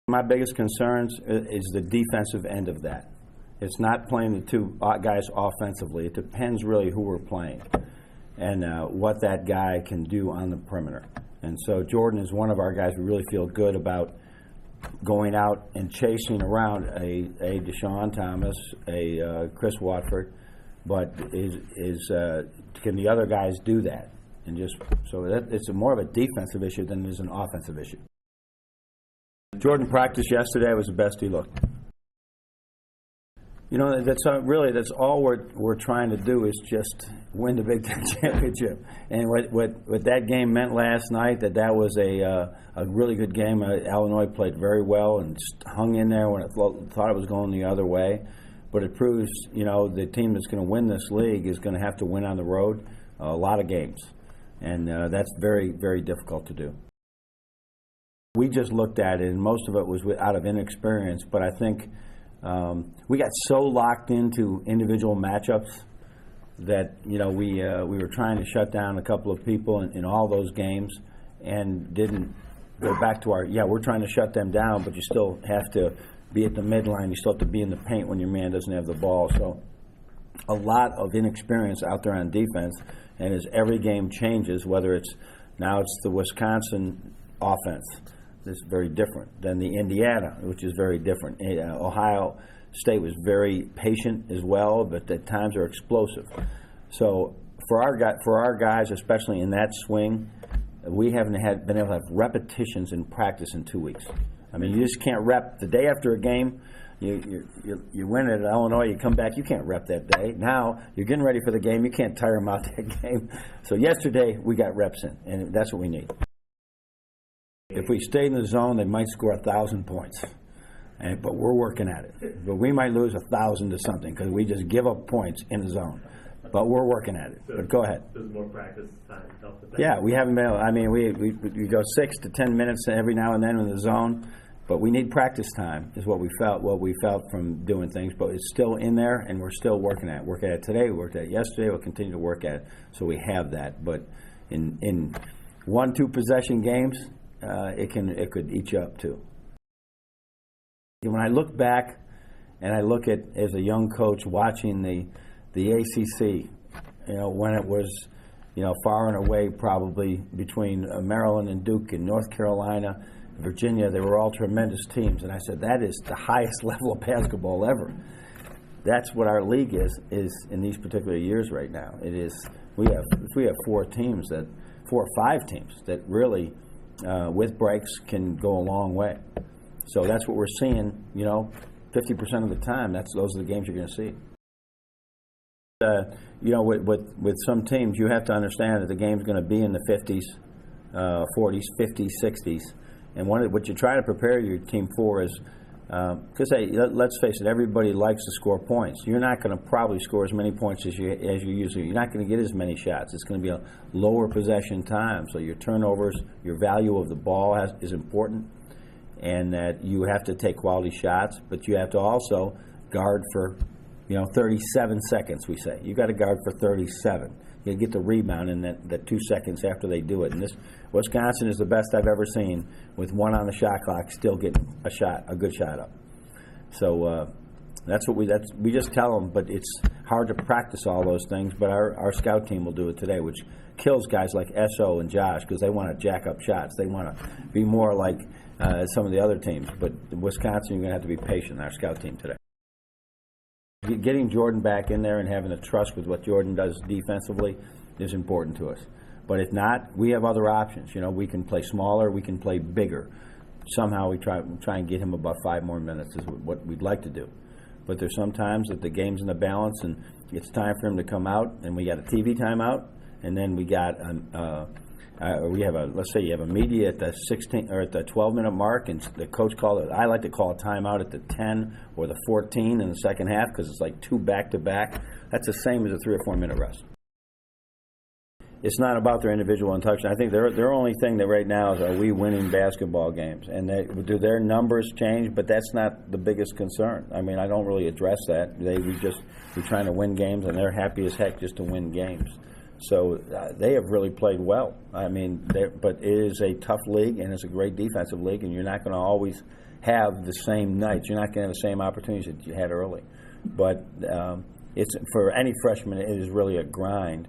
My biggest concerns is the defensive end of that. It's not playing the two guys offensively. It depends really who we're playing and what that guy can do on the perimeter. And so Jordan is one of our guys we really feel good about going out and chasing around a Deshaun Thomas, a Chris Watford, but can the other guys do that? And just so it's more of a defensive issue than it is an offensive issue. Jordan practiced yesterday. Was the best he looked. You know, that's all we're trying to do is just win the Big Ten championship. And what that game meant last night, that was a really good game. Illinois played very well and hung in there when it thought it was going the other way. But it proves, you know, the team that's going to win this league is going to have to win on the road a lot of games. And that's very, very difficult to do. We just looked at it, and most of it was out of inexperience. But I think we got so locked into individual matchups that, you know, we were trying to shut down a couple of people in all those games and didn't go back to we're trying to shut them down, but you still have to be at the midline. You still have to be in the paint when your man doesn't have the ball. So a lot of inexperience out there on defense, and as every game changes, whether it's the Wisconsin offense, that's very different than the Indiana, which is very different. Ohio State was very patient as well, but at times are explosive. So for our guys, especially in that swing, we haven't been able to have repetitions in practice in 2 weeks. I mean, you just can't rep the day after a game. You win at Illinois, you come back, you can't rep that day. Now you're getting ready for the game, you can't tire them out that game. So yesterday we got reps in, and that's what we need. If we stay in the zone, they might score 1,000 points, but we're working at it. But we might lose 1,000 to something because we just give up points in the zone. But we're working at it. But go ahead. Does more practice time help with that? Yeah, we haven't been able. I mean, we go 6 to 10 minutes every now and then in the zone, but we need practice time. Is what we felt. What we felt from doing things, but it's still in there, and we're still working at it. Worked at it today. We worked at it yesterday. We'll continue to work at it. So we have that. But in 1-2 possession games, it could eat you up too. When I look back, and I look at as a young coach watching the ACC, you know, when it was, you know, far and away probably between Maryland and Duke and North Carolina, Virginia, they were all tremendous teams. And I said, that is the highest level of basketball ever. That's what our league is in these particular years right now. It is, we have 4 or 5 teams that really, with breaks, can go a long way. So that's what we're seeing, you know, 50% of the time, those are the games you're going to see. You know, with some teams, you have to understand that the game's going to be in the 50s, 40s, 50s, 60s. And what you try to prepare your team for is, because let's face it, everybody likes to score points. You're not going to probably score as many points as you usually. You're not going to get as many shots. It's going to be a lower possession time. So your turnovers, your value of the ball is important, and that you have to take quality shots, but you have to also guard for, you know, 37 seconds, we say. You got to guard for 37. You get the rebound in that 2 seconds after they do it. And this Wisconsin is the best I've ever seen with 1 on the shot clock, still getting a good shot up. So that's what we just tell them. But it's hard to practice all those things. But our scout team will do it today, which kills guys like Esso and Josh because they want to jack up shots. They want to be more like some of the other teams. But Wisconsin, you're going to have to be patient. Our scout team today. Getting Jordan back in there and having a trust with what Jordan does defensively is important to us. But if not, we have other options. You know, we can play smaller, we can play bigger. Somehow we try and get him about 5 more minutes is what we'd like to do. But there's sometimes that the game's in the balance and it's time for him to come out, and we got a TV timeout, and then we got let's say you have a media at the 16 or at the 12-minute mark, and the coach called it. I like to call a timeout at the 10 or the 14 in the second half because it's like 2 back-to-back. That's the same as a 3 or 4 minute rest. It's not about their individual instruction. I think their only thing that right now is, are we winning basketball games? And do their numbers change? But that's not the biggest concern. I mean, I don't really address that. We're trying to win games, and they're happy as heck just to win games. So they have really played well. I mean, but it is a tough league, and it's a great defensive league, and you're not going to always have the same nights. You're not going to have the same opportunities that you had early. But it's for any freshman, it is really a grind.